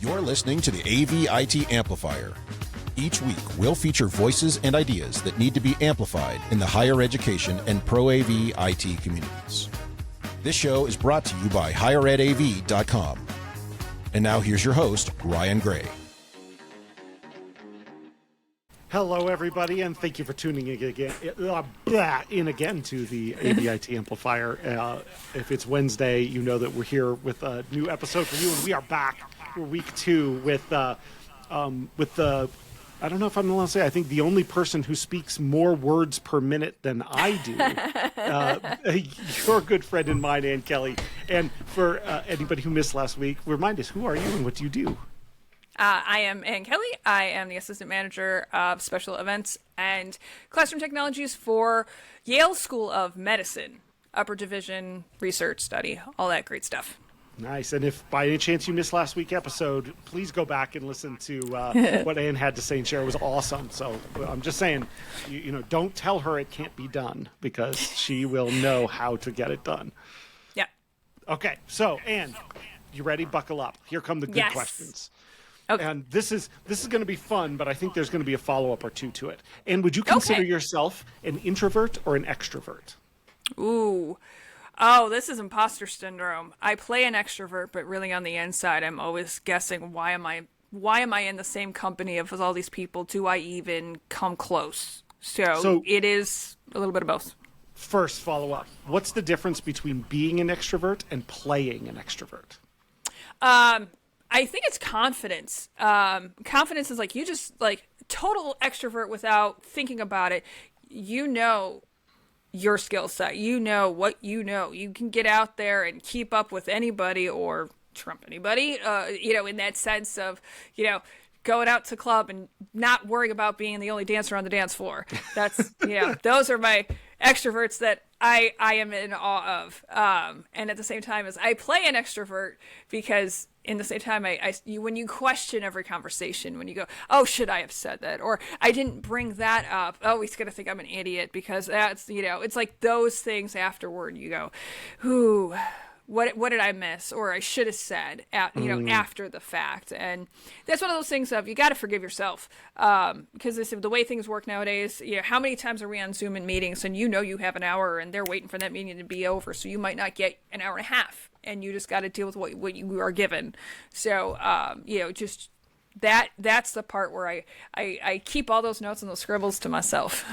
You're listening to the AV-IT Amplifier. Each week, we'll feature voices and ideas that need to be amplified in the higher education and pro-AV IT communities. This show is brought to you by higheredav.com. And now here's your host, Ryan Gray. Hello, everybody, and thank you for tuning in again to the AV-IT Amplifier. If it's Wednesday, you know that we're here with a new episode for you, and we are back for week 2 with the I don't know if I'm allowed to say, I think the only person who speaks more words per minute than I do. Your good friend and mine, Ann Kelly. And for anybody who missed last week, remind us, who are you and what do you do? I am Ann Kelly. I am the Assistant Manager of Special Events and Classroom Technologies for Yale School of Medicine, Upper Division, Research, Study, all that great stuff. Nice. And if by any chance you missed last week's episode, please go back and listen to what Ann had to say and share. It was awesome. So I'm just saying, you know, don't tell her it can't be done because she will know how to get it done. Yeah. Okay. So, Ann, you ready? Buckle up. Here come the good questions. Okay. And this is going to be fun, but I think there's going to be a follow-up or two to it. And would you consider yourself an introvert or an extrovert? Ooh. Oh, this is imposter syndrome. I play an extrovert, but really on the inside, I'm always guessing, why am I in the same company of all these people? Do I even come close? So it is a little bit of both. First follow-up. What's the difference between being an extrovert and playing an extrovert? I think it's confidence. Confidence is like you just like total extrovert without thinking about it. You know your skill set. You know what you know. You can get out there and keep up with anybody or trump anybody, in that sense of, going out to club and not worrying about being the only dancer on the dance floor. That's, those are my extroverts that I am in awe of. And at the same time as I play an extrovert because in the same time, when you question every conversation, when you go, oh, should I have said that? Or I didn't bring that up. Oh, he's going to think I'm an idiot because that's, it's like those things afterward. You go, ooh, what did I miss? Or I should have said, after the fact. And that's one of those things of you got to forgive yourself. Because the way things work nowadays, how many times are we on Zoom in meetings and you have an hour and they're waiting for that meeting to be over. So you might not get an hour and a half and you just got to deal with what you are given. So, just that's the part where I keep all those notes and those scribbles to myself.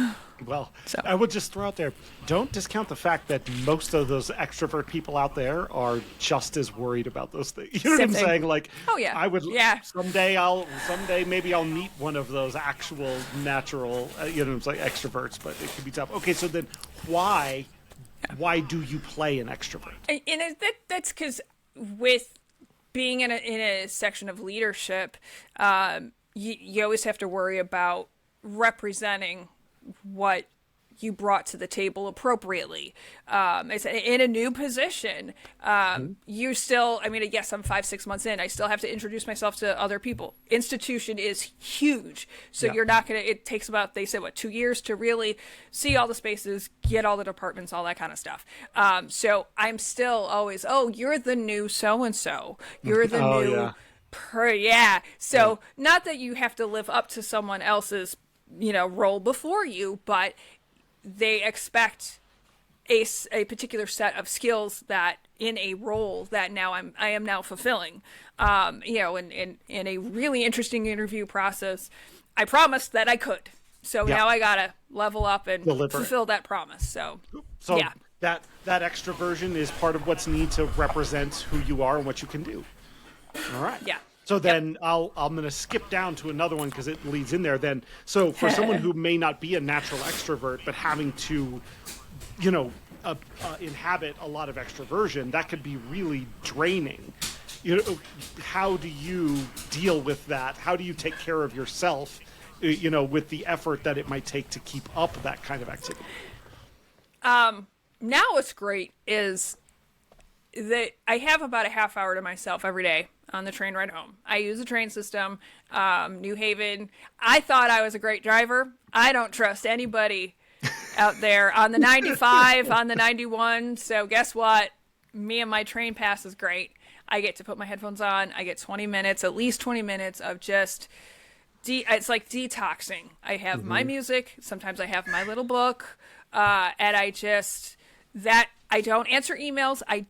Well, so. I would just throw out there, don't discount the fact that most of those extrovert people out there are just as worried about those things. You know what I'm saying? Like, oh yeah, I would. Yeah. Someday maybe I'll meet one of those actual natural, it's like extroverts, but it can be tough. Okay, so then why do you play an extrovert? And that's because with being in a section of leadership, you always have to worry about representing what you brought to the table appropriately. It's in a new position. You still, yes, I'm 5-6 months in. I still have to introduce myself to other people. Institution is huge. So you're not going to, it takes about, they said, 2 years to really see all the spaces, get all the departments, all that kind of stuff. So I'm still always, you're the new so-and-so. You're the new So not that you have to live up to someone else's, role before you, but they expect a particular set of skills that in a role that I am now fulfilling. In a really interesting interview process, I promised that I could. So now I gotta level up and fulfill that promise. So yeah. That extroversion is part of what's needed to represent who you are and what you can do. All right. Yeah. So then I'm going to skip down to another one because it leads in there then. So for someone who may not be a natural extrovert, but having to, inhabit a lot of extroversion, that could be really draining. How do you deal with that? How do you take care of yourself, with the effort that it might take to keep up that kind of activity? Now what's great is that I have about a half hour to myself every day on the train ride home. I use the train system, New Haven. I thought I was a great driver. I don't trust anybody out there on the 95, on the 91. So guess what? Me and my train pass is great. I get to put my headphones on. I get 20 minutes, at least 20 minutes of just it's like detoxing. I have my music. Sometimes I have my little book. And I just, I don't answer emails. I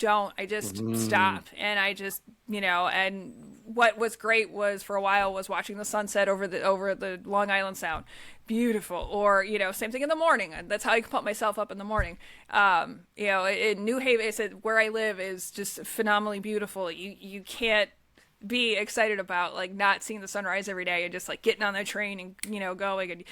just stop. And I just, and what was great was for a while was watching the sunset over the Long Island Sound. Beautiful. Or, same thing in the morning. That's how I can pump myself up in the morning. In New Haven, I said where I live is just phenomenally beautiful. You can't be excited about like not seeing the sunrise every day and just like getting on the train and going and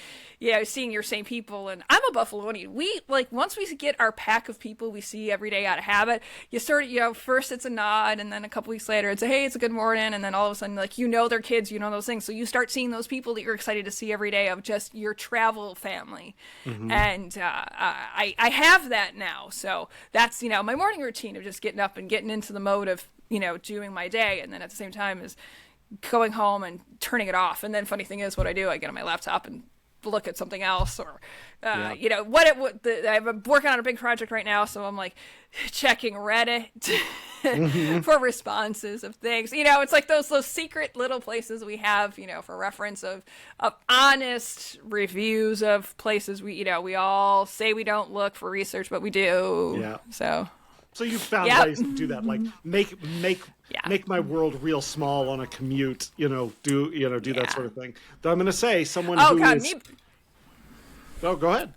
seeing your same people. And I'm a Buffalonian. We like once we get our pack of people we see every day out of habit, you start first it's a nod and then a couple weeks later it's a hey, it's a good morning, and then all of a sudden like their kids, those things, so you start seeing those people that you're excited to see every day of just your travel family. And I have that now, so that's my morning routine of just getting up and getting into the mode of doing my day, and then at the same time is going home and turning it off. And then funny thing is what I do, I get on my laptop and look at something else, or I'm working on a big project right now, so I'm like checking Reddit for responses of things. It's like those secret little places we have, for reference of honest reviews of places we all say we don't look for research, but we do. Yeah. So you found ways to do that, like make my world real small on a commute, do that sort of thing. Though I'm going to say someone Oh go ahead.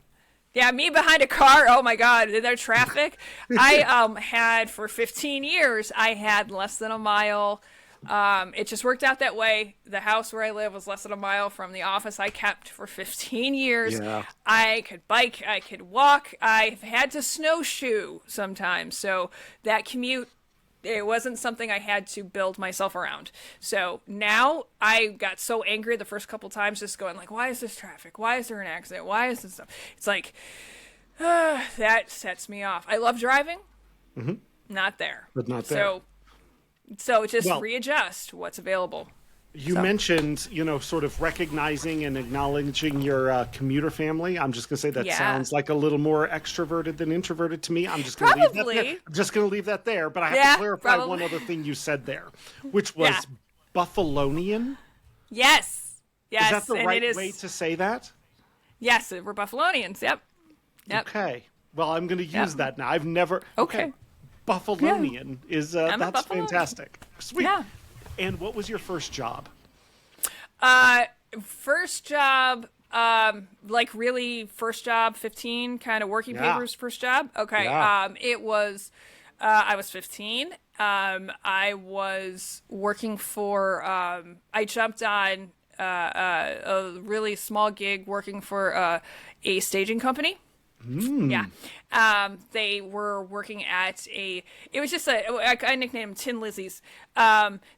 Yeah, me behind a car. Oh my God, in their traffic. I had for 15 years. I had less than a mile. It just worked out that way. The house where I live was less than a mile from the office I kept for 15 years. Yeah. I could bike, I could walk. I've had to snowshoe sometimes. So that commute, it wasn't something I had to build myself around. So now I got so angry the first couple times just going like, why is this traffic? Why is there an accident? Why is this stuff? It's like, that sets me off. I love driving. Not there. But not there. So just readjust what's available. You mentioned, sort of recognizing and acknowledging your commuter family. I'm just going to say that sounds like a little more extroverted than introverted to me. I'm just going to leave that there. I'm just going to leave that there. But I have to clarify one other thing you said there, which was Buffalonian. Yes. Is that the right way to say that? Yes, we're Buffalonians. Yep. Okay. Well, I'm going to use that now. I've never. Okay. Buffalonian is that's fantastic. Sweet. Yeah. And what was your first job? First job, like really first job, 15, kind of working papers first job. Okay. Yeah. It was, I was 15. I was working for, I jumped on a really small gig working for a staging company. Yeah. They were working at it was just I nicknamed them Tin Lizzies.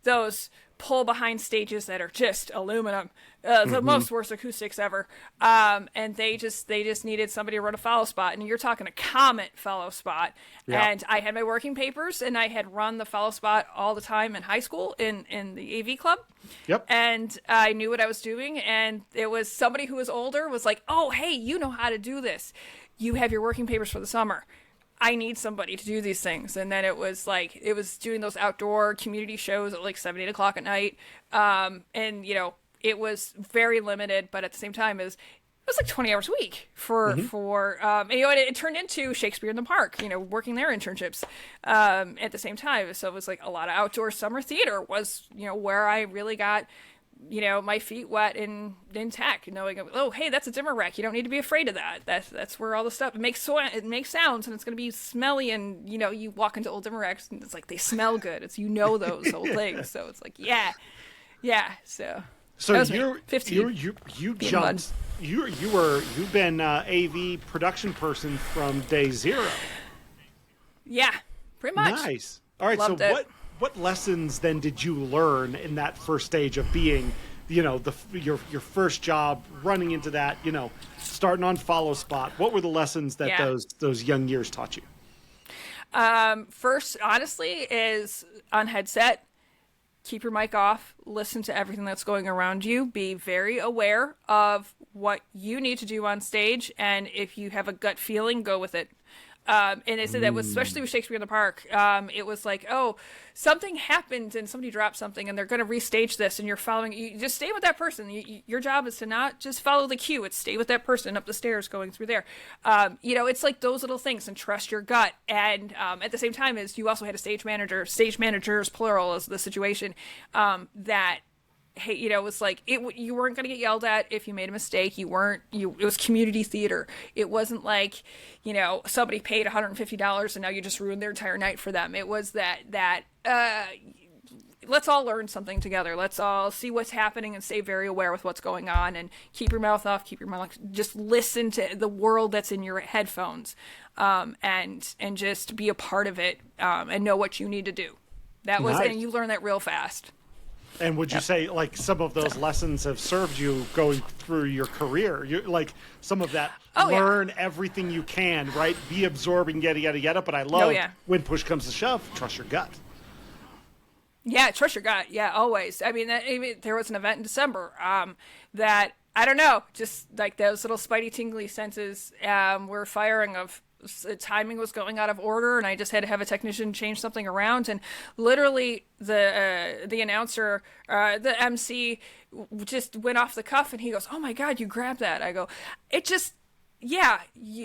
Those pull behind stages that are just aluminum, the most worst acoustics ever. And they just needed somebody to run a follow spot, and you're talking a Comet follow spot. Yeah. And I had my working papers, and I had run the follow spot all the time in high school in the AV club. Yep. And I knew what I was doing, and it was somebody who was older was like, oh, hey, you know how to do this. You have your working papers for the summer. I need somebody to do these things. And then it was doing those outdoor community shows at like 7, 8 o'clock at night. And, it was very limited, but at the same time it was like 20 hours a week and, it turned into Shakespeare in the Park, working their internships at the same time. So it was like a lot of outdoor summer theater was, where I really got my feet wet in tech, knowing, oh, hey, that's a dimmer rack. You don't need to be afraid of that. That's where all the stuff, it makes sounds, and it's going to be smelly, and, you walk into old dimmer racks, and it's like, they smell good. It's, those old things. So it's like, yeah. So you're 15. You jumped, you've been AV production person from day zero. Yeah, pretty much. Nice. All right. Loved so it. What lessons then did you learn in that first stage of being, your first job, running into that, starting on follow spot? What were the lessons that those young years taught you? First, honestly, is on headset. Keep your mic off. Listen to everything that's going around you. Be very aware of what you need to do on stage, and if you have a gut feeling, go with it. And they said that was especially with Shakespeare in the Park. It was like, oh, something happened and somebody dropped something and they're going to restage this, and you're following. You just stay with that person. Your job is to not just follow the cue. It's stay with that person up the stairs going through there. It's like those little things, and trust your gut. And at the same time, as you also had a stage managers plural is the situation, that. Hey, it was like you weren't going to get yelled at if you made a mistake. It was community theater. It wasn't like, somebody paid $150 and now you just ruined their entire night for them. It was that let's all learn something together. Let's all see what's happening and stay very aware with what's going on, and keep your mouth off, just listen to the world that's in your headphones, and just be a part of it, and know what you need to do. That was, nice. And you learn that real fast. And would you say, like, some of those lessons have served you going through your career? Like, some of that, learn everything you can, right? Be absorbing, yada, yada, yada. But I love when push comes to shove, trust your gut. Yeah, trust your gut. Yeah, always. I mean, there was an event in December that, I don't know, just like those little spidey tingly senses were firing of the timing was going out of order, and I just had to have a technician change something around, and literally the announcer, the MC, just went off the cuff, and he goes, "Oh my God, you grabbed that!" I go, it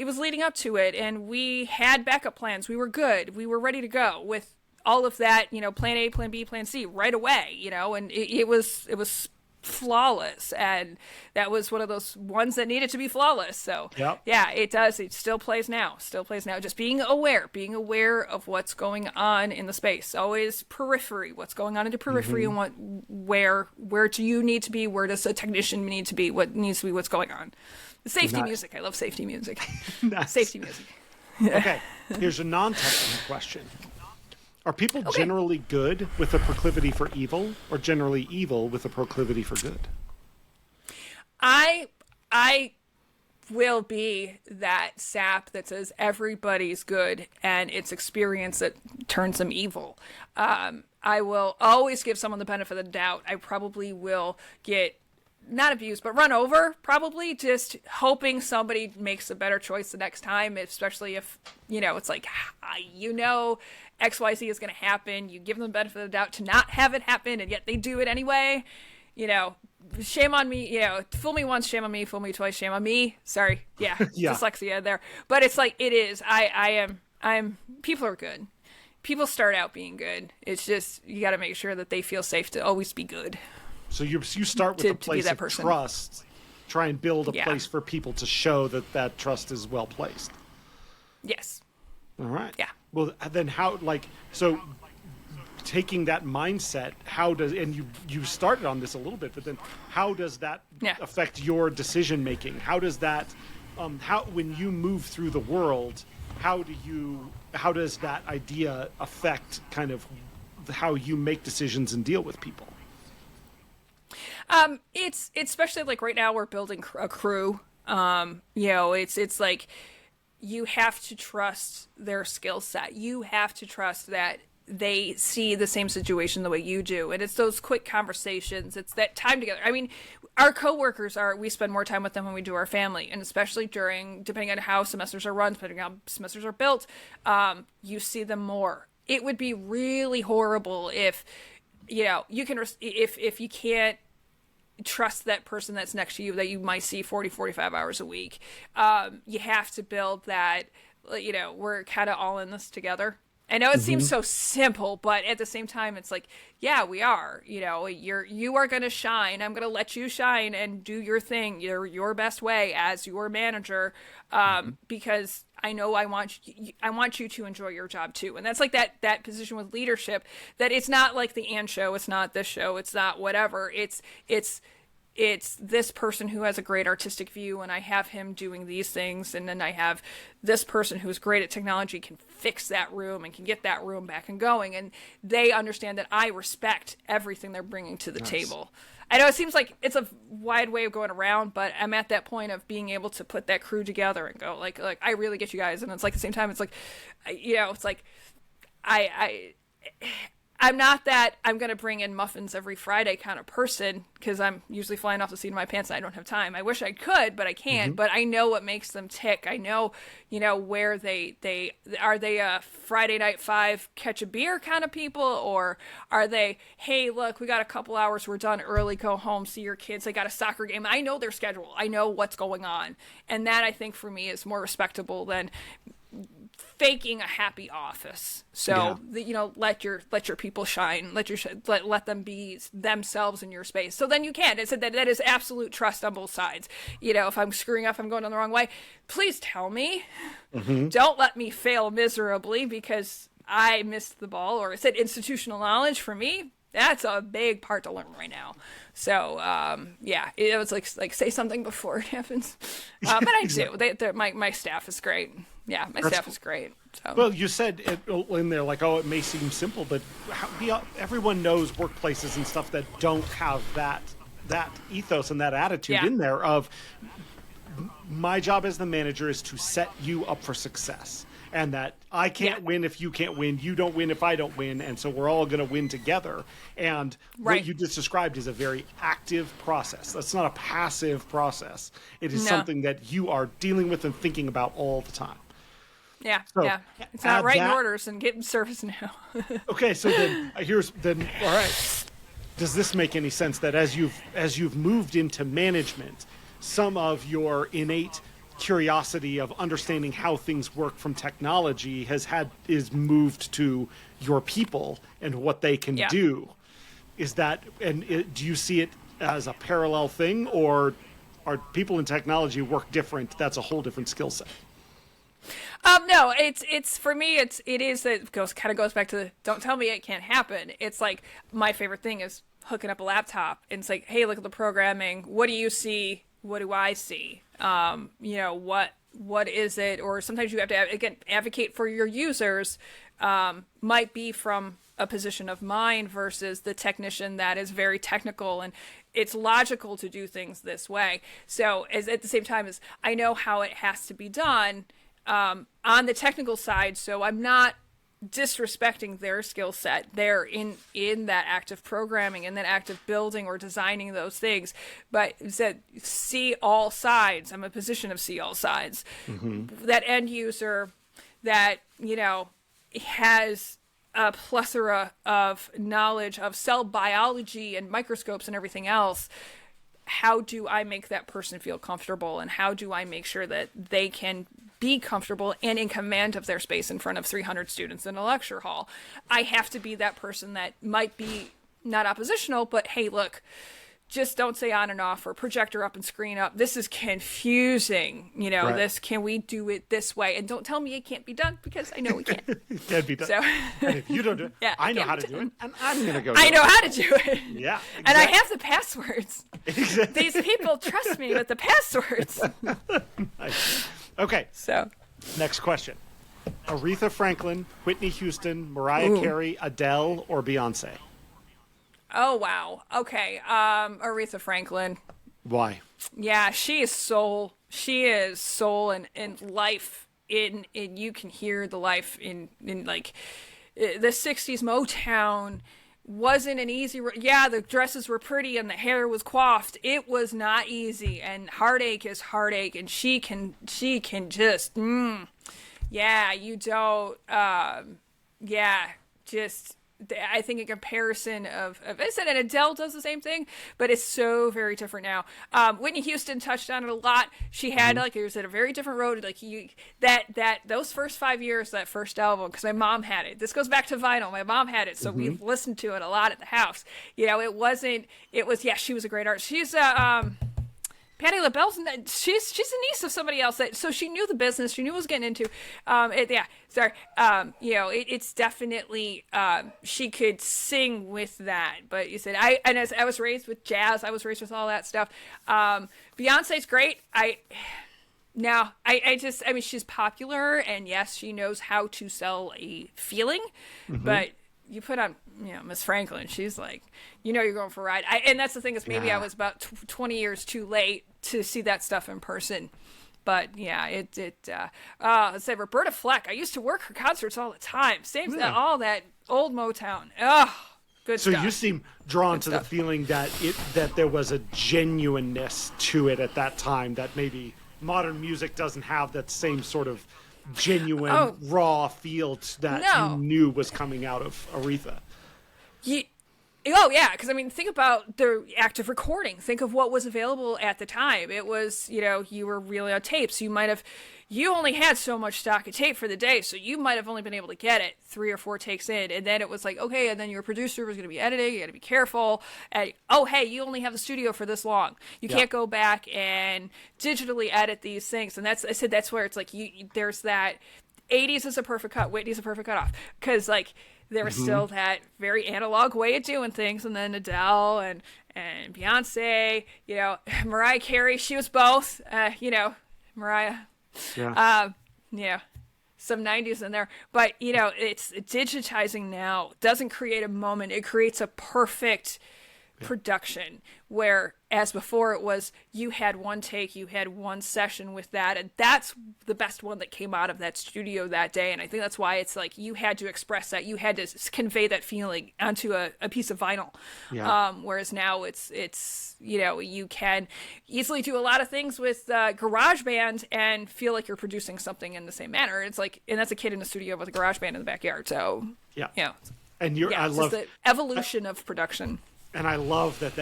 was leading up to it, and we had backup plans. We were good. We were ready to go with all of that, plan A, plan B, plan C right away, and it was flawless, and that was one of those ones that needed to be flawless. So yeah, it does. It still plays now. Just being aware of what's going on in the space. Always periphery, what's going on in the periphery, and where do you need to be? Where does a technician need to be? What needs to be? What's going on? The safety music. I love safety music. Nice. Safety music. Okay, here's a non-technical question. Are people generally good with a proclivity for evil, or generally evil with a proclivity for good? I will be that sap that says everybody's good and it's experience that turns them evil. I will always give someone the benefit of the doubt. I probably will get not abused, but run over, probably, just hoping somebody makes a better choice the next time, especially if, it's like, XYZ is going to happen. You give them the benefit of the doubt to not have it happen, and yet they do it anyway. Shame on me. Fool me once, shame on me. Fool me twice, shame on me. Sorry. Yeah. Dyslexia there. But it's like, it is. People are good. People start out being good. It's just, you got to make sure that they feel safe to always be good. So you start with a place of trust, try and build a place for people to show that trust is well placed. Yes. All right. Yeah. Well, then so taking that mindset, and you started on this a little bit, but then how does that affect your decision making? How does that, when you move through the world, how does that idea affect kind of how you make decisions and deal with people? It's especially like right now we're building a crew. It's like you have to trust their skill set. You have to trust that they see the same situation the way you do. And it's those quick conversations. It's that time together. I mean, our coworkers we spend more time with them when we do our family. And especially depending on how semesters are run, depending on how semesters are built, you see them more. It would be really horrible if, you can, if you can't trust that person that's next to you that you might see 40, 45 hours a week. You have to build that, we're kind of all in this together. I know it seems so simple, but at the same time, it's like, yeah, we are, you are going to shine. I'm going to let you shine and do your thing, your best way as your manager. Because I know I want you to enjoy your job too. And that's like that position with leadership, that it's not like the Ann show. It's not this show. It's not whatever. It's this person who has a great artistic view, and I have him doing these things. And then I have this person who's great at technology, can fix that room and can get that room back and going. And they understand that I respect everything they're bringing to the table. I know it seems like it's a wide way of going around, but I'm at that point of being able to put that crew together and go like I really get you guys. And it's like at the same time, it's like, it's like I I'm not that I'm going to bring in muffins every Friday kind of person, because I'm usually flying off the seat of my pants and I don't have time. I wish I could, but I can't. But I know what makes them tick. I know, where they are. They a Friday night 5 catch a beer kind of people, or are they, hey, look, we got a couple hours, we're done early, go home, see your kids, they got a soccer game. I know their schedule. I know what's going on. And that, I think, for me is more respectable than faking a happy office. So let your people shine, let them be themselves in your space, so then you can. It's that is absolute trust on both sides. If I'm screwing up, I'm going down the wrong way, please tell me. Don't let me fail miserably because I missed the ball. Or it's institutional knowledge for me, that's a big part to learn right now. So it was like say something before it happens. But I do. My staff is great. Yeah, my staff is great. So. Well, you said in there, like, it may seem simple, but everyone knows workplaces and stuff that don't have that ethos and that attitude in there of, my job as the manager is to set you up for success. And that I can't win if you can't win, you don't win if I don't win, and so we're all going to win together. And what you just described is a very active process. That's not a passive process. It is something that you are dealing with and thinking about all the time. Yeah, it's not writing orders and getting service now. Okay, so then all right. Does this make any sense that as you've moved into management, some of your innate curiosity of understanding how things work from technology is moved to your people and what they can do? Is that, do you see it as a parallel thing, or are people in technology work different? That's a whole different skill set. No, it's for me, it goes back to the, don't tell me it can't happen. It's like, my favorite thing is hooking up a laptop and it's like, hey, look at the programming. What do you see? What do I see? What is it? Or sometimes you have to, again, advocate for your users, might be from a position of mind versus the technician that is very technical, and it's logical to do things this way. So at the same time as I know how it has to be done, on the technical side, so I'm not disrespecting their skill set. They're in that active programming, in that active building or designing those things, but said see all sides. I'm a position of see all sides. That end user that has a plethora of knowledge of cell biology and microscopes and everything else. How do I make that person feel comfortable, and how do I make sure that they can be comfortable and in command of their space in front of 300 students in a lecture hall? I have to be that person that might be not oppositional, but hey, look, just don't say on and off or projector up and screen up. This is confusing. Right. Can we do it this way? And don't tell me it can't be done, because I know we can't. It can't be done. So, and if you don't do it, I know how to do it, and I'm going to go I know how to do it. Yeah, exactly. And I have the passwords. Exactly. These people trust me with the passwords. Nice. Okay. So, next question. Aretha Franklin, Whitney Houston, Mariah Carey, Adele, or Beyonce? Oh, wow. Okay. Aretha Franklin. Why? Yeah, she is soul. She is soul and life in you can hear the life in like the 60s Motown wasn't an easy. Yeah, the dresses were pretty and the hair was coiffed. It was not easy, and heartache is heartache, and she can just yeah, you don't just. I think a comparison of I said, and Adele does the same thing, but it's so very different now. Whitney Houston touched on it a lot. She had it was at a very different road. Like those first 5 years, that first album, because my mom had it. This goes back to vinyl. My mom had it, so we listened to it a lot at the house. It was she was a great artist. She's Patti LaBelle's, she's a niece of somebody else, so she knew the business. She knew what was getting into. It's definitely she could sing with that. But you said I was raised with jazz. I was raised with all that stuff. Beyonce's great. She's popular, and yes, she knows how to sell a feeling, but you put on, Miss Franklin, she's like, you're going for a ride. And that's the thing is maybe I was about 20 years too late to see that stuff in person. But yeah, let's say Roberta Fleck. I used to work her concerts all the time. All that Old Motown. Oh, good So stuff. you seem drawn to the stuff. feeling that there was a genuineness to it at that time that maybe modern music doesn't have that same sort of genuine raw feel that you knew was coming out of Aretha. Oh yeah, because I mean, think about the act of recording. Think of what was available at the time. It was, you were reeling on tapes. You only had so much stock of tape for the day, so you might have only been able to get it 3 or 4 takes in, and then it was like, okay, and then your producer was going to be editing. You got to be careful. And hey, you only have the studio for this long. You can't go back and digitally edit these things. And that's where it's like there's that 80s is a perfect cut, Whitney's a perfect cutoff, because like. There was still that very analog way of doing things, and then Adele and Beyonce, Mariah Carey, she was both, Mariah, some 90s in there, but it's digitizing now doesn't create a moment, it creates a perfect production, where as before it was you had one take, you had one session with that, and that's the best one that came out of that studio that day. And I think that's why it's like you had to express that, you had to convey that feeling onto a piece of vinyl. Whereas now it's you can easily do a lot of things with GarageBand and feel like you're producing something in the same manner. It's like, and that's a kid in the studio with a GarageBand in the backyard. So and I love the evolution of production. And I love that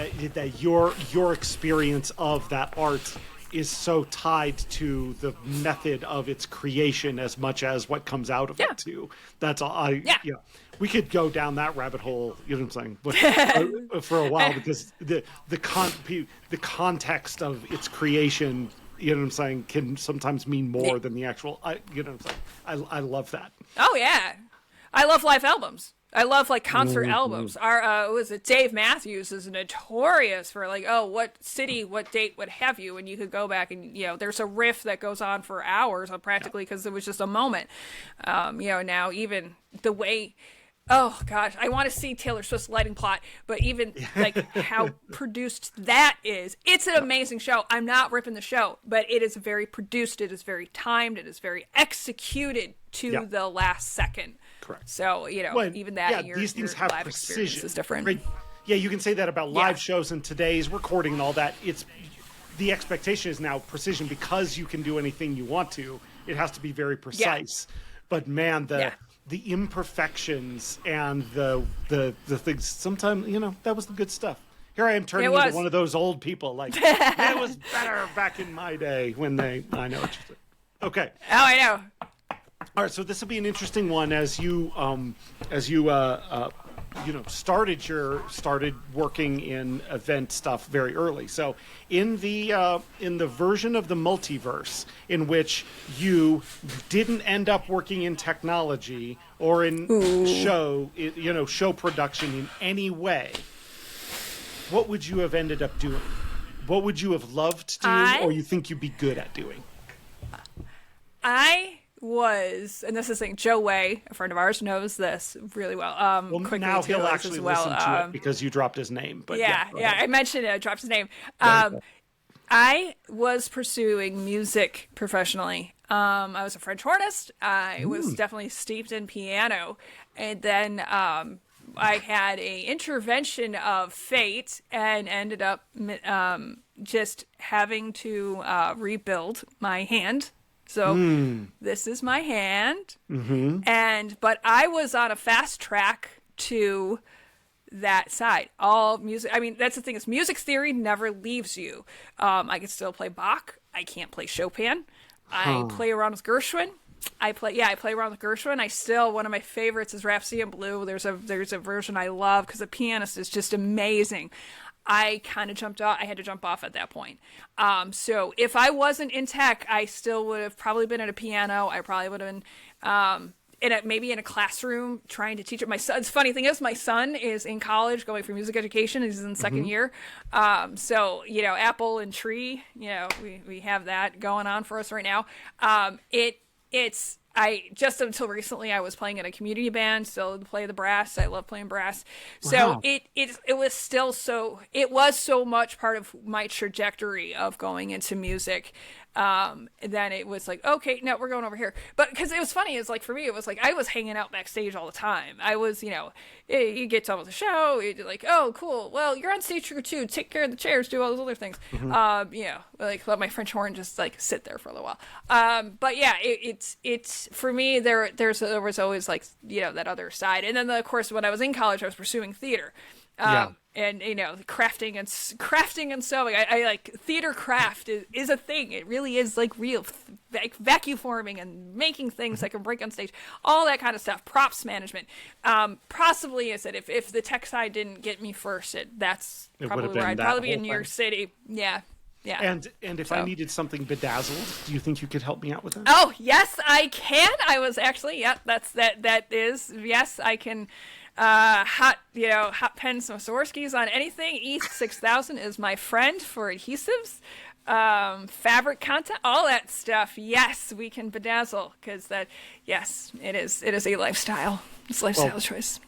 your experience of that art is so tied to the method of its creation as much as what comes out of it too. That's all. We could go down that rabbit hole, you know what I'm saying, but, for a while, because the context of its creation, you know what I'm saying, can sometimes mean more than the actual. You know what I'm saying. I love that. Oh yeah, I love live albums. I love like concert albums. Was it Dave Matthews is notorious for like, what city, what date, what have you, and you could go back and there's a riff that goes on for hours, practically, because it was just a moment. Now even the way, oh gosh, I want to see Taylor Swift's Lighting Plot, but even like how produced that is, it's an amazing show. I'm not ripping the show, but it is very produced. It is very timed. It is very executed to the last second. Correct. So, even that, these things have live experience precision. is different. Right? Yeah, you can say that about live shows and today's recording and all that. It's the expectation is now precision, because you can do anything you want to. It has to be very precise. But man, the imperfections and the things, sometimes, that was the good stuff. Here I am turning into one of those old people, like, it was better back in my day when I know what you're saying. Okay. Oh, I know. All right, so this will be an interesting one as you started working in event stuff very early. So in the version of the multiverse in which you didn't end up working in technology or in show production in any way, what would you have ended up doing? What would you have loved to do, or you think you'd be good at doing? And this is like Joe Way, a friend of ours, knows this really well. Now he'll actually listen to it because you dropped his name. But I mentioned it. I dropped his name. I was pursuing music professionally. I was a French hornist. I was definitely steeped in piano, and then I had a intervention of fate and ended up just having to rebuild my hand. So this is my hand, but I was on a fast track to that side. All music. I mean, that's the thing, is music theory never leaves you. I can still play Bach. I can't play Chopin. I play around with Gershwin. I play around with Gershwin. One of my favorites is Rhapsody in Blue. There's a version I love because the pianist is just amazing. I kind of jumped off. I had to jump off at that point. So if I wasn't in tech, I still would have probably been at a piano. I probably would have been maybe in a classroom trying to teach it. My son's funny thing is my son is in college going for music education. He's in second year. So, Apple and Tree, we have that going on for us right now. I just until recently I was playing in a community band, still play the brass. I love playing brass. So Wow. it was still it was so much part of my trajectory of going into music. Then it was like, okay, no, we're going over here. But because it was funny, it's like for me, it was like I was hanging out backstage all the time. I was, you get done with the show, you're like, oh, cool. Well, you're on stage crew too. Take care of the chairs, do all those other things. Like let my French horn just like sit there for a little while. But yeah, it's for me. There was always like that other side, and then of course when I was in college, I was pursuing theater. And crafting and sewing. I like theater craft is a thing. It really is like real vacuum forming and making things that can break on stage, all that kind of stuff. Props management. Possibly is that if the tech side didn't get me first, that's probably where I'd probably be in New York City. Yeah. Yeah. And if I needed something bedazzled, do you think you could help me out with that? Oh yes, I can. I was actually that is yes, I can. Hot pen Swarovskis on anything. East 6000 is my friend for adhesives, fabric content, all that stuff. Yes, we can bedazzle because it is a lifestyle. It's a lifestyle choice.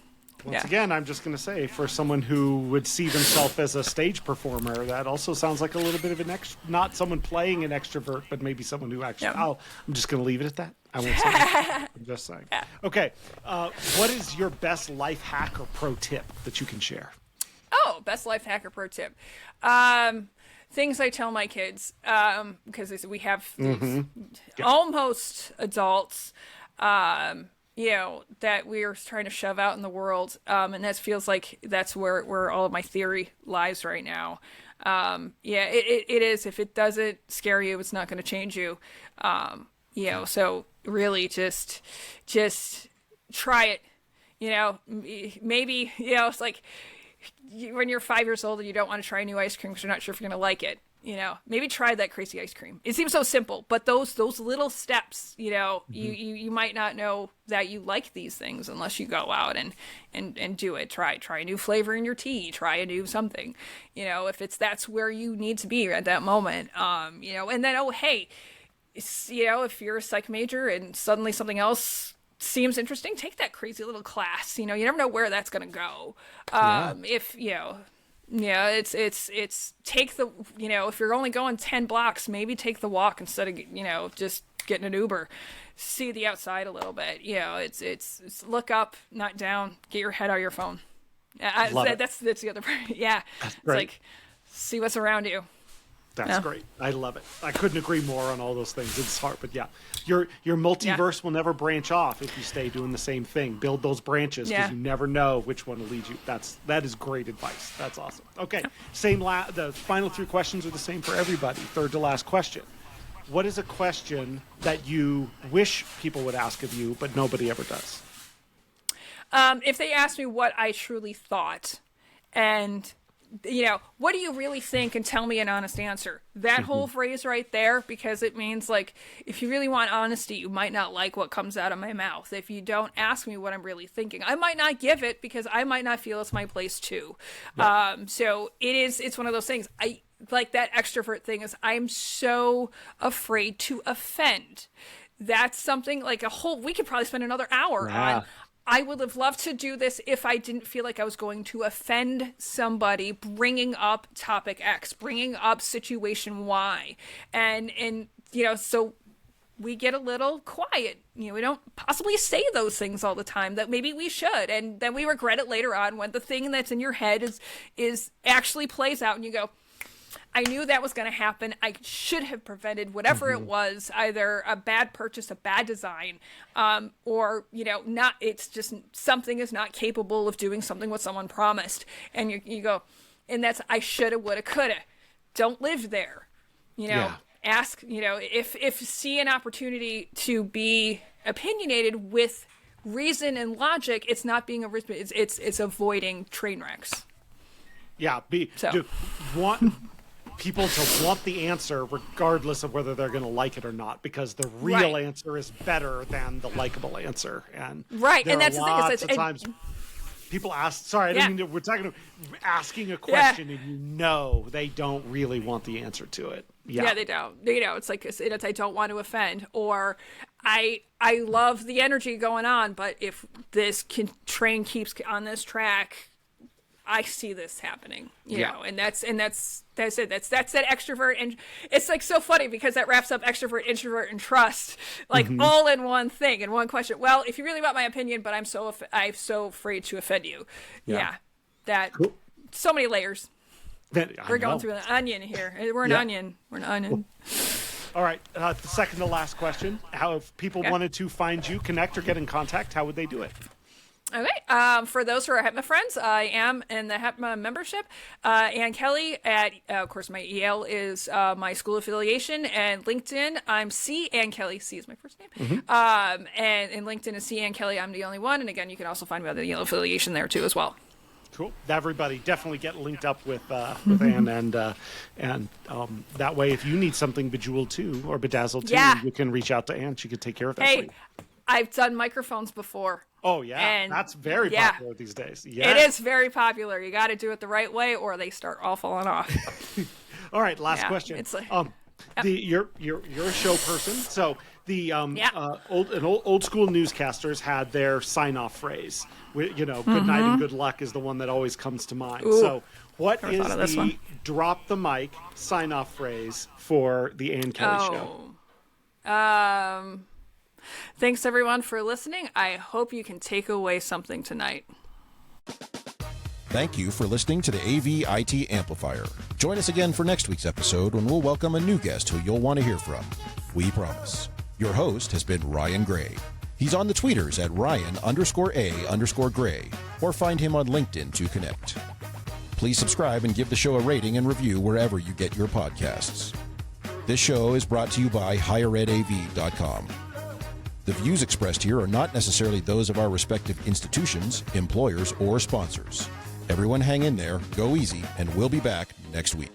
Once again, I'm just going to say, for someone who would see themselves as a stage performer, that also sounds like a little bit of an not someone playing an extrovert, but maybe someone who actually. I'm just going to leave it at that. I won't say that. I'm just saying. Okay, what is your best life hack or pro tip that you can share? Oh, best life hack or pro tip. Things I tell my kids, because we have these almost adults. That we're trying to shove out in the world. And that feels like that's where all of my theory lies right now. It is. If it doesn't scare you, it's not going to change you. So really just try it. Maybe, it's like when you're 5 years old and you don't want to try new ice cream because you're not sure if you're going to like it. Maybe try that crazy ice cream. It seems so simple, but those little steps, you might not know that you like these things unless you go out and do it. Try a new flavor in your tea. Try a new something. If that's where you need to be at that moment. And then if you're a psych major and suddenly something else seems interesting, take that crazy little class. You never know where that's going to go. It's take the, if you're only going 10 blocks, maybe take the walk instead of, just getting an Uber, see the outside a little bit. It's look up, not down, get your head out of your phone. That's the other part. Yeah. It's like, see what's around you. That's great. I love it. I couldn't agree more on all those things. It's hard, but your multiverse will never branch off if you stay doing the same thing. Build those branches because you never know which one will lead you. That is great advice. That's awesome. Okay, the final three questions are the same for everybody. Third to last question. What is a question that you wish people would ask of you, but nobody ever does? If they ask me what I truly thought, and what do you really think, and tell me an honest answer. That whole phrase right there, because it means like, if you really want honesty, you might not like what comes out of my mouth. If you don't ask me what I'm really thinking, I might not give it because I might not feel it's my place too. Yep. So it's one of those things. I like that extrovert thing is I'm so afraid to offend. That's something like we could probably spend another hour on. I would have loved to do this if I didn't feel like I was going to offend somebody bringing up topic X, bringing up situation Y. And so we get a little quiet. We don't possibly say those things all the time that maybe we should. And then we regret it later on when the thing that's in your head is actually plays out and you go, I knew that was going to happen. I should have prevented whatever it was, either a bad purchase, a bad design, or, not, it's just something is not capable of doing something what someone promised. And you go, and that's, I shoulda, woulda, coulda. Don't live there. Ask, if see an opportunity to be opinionated with reason and logic, it's not being it's avoiding train wrecks. Yeah. People to want the answer regardless of whether they're going to like it or not, because the real answer is better than the likable answer. And and that's the thing. Lots of times people ask. Sorry, I didn't mean to, we're talking about asking a question and they don't really want the answer to it. Yeah, they don't. It's like I don't want to offend, or I love the energy going on, but if this train keeps on this track, I see this happening, you know, and that's it. That's that extrovert. And it's like so funny because that wraps up extrovert, introvert, and trust, like all in one thing, in one question. Well, if you really want my opinion, but I'm so afraid to offend you. Yeah. That cool. So many layers. We're going through an onion here. We're an onion. We're an onion. All right. The second to last question. How, if people wanted to find you, connect, or get in contact, how would they do it? Okay. For those who are HEPMA friends, I am in the HEPMA membership. Ann Kelly at, of course, my EL is my school affiliation, and LinkedIn, I'm C. Ann Kelly. C is my first name. And in LinkedIn is C. Ann Kelly. I'm the only one. And again, you can also find me on the EL affiliation there too as well. Cool. Everybody definitely get linked up with Ann, and that way, if you need something Bejeweled too or Bedazzled too, you can reach out to Ann. She can take care of that for you. I've done microphones before. Oh, yeah. And that's very popular these days. Yes. It is very popular. You got to do it the right way or they start all falling off. All right, last question. It's like, you're a show person. So the old school newscasters had their sign-off phrase. You know, good night and good luck is the one that always comes to mind. Ooh, so what is the drop the mic sign-off phrase for the Ann Kelly show? Thanks, everyone, for listening. I hope you can take away something tonight. Thank you for listening to the AVIT Amplifier. Join us again for next week's episode when we'll welcome a new guest who you'll want to hear from. We promise. Your host has been Ryan Gray. He's on the tweeters at Ryan_A_Gray, or find him on LinkedIn to connect. Please subscribe and give the show a rating and review wherever you get your podcasts. This show is brought to you by higheredav.com. The views expressed here are not necessarily those of our respective institutions, employers, or sponsors. Everyone hang in there, go easy, and we'll be back next week.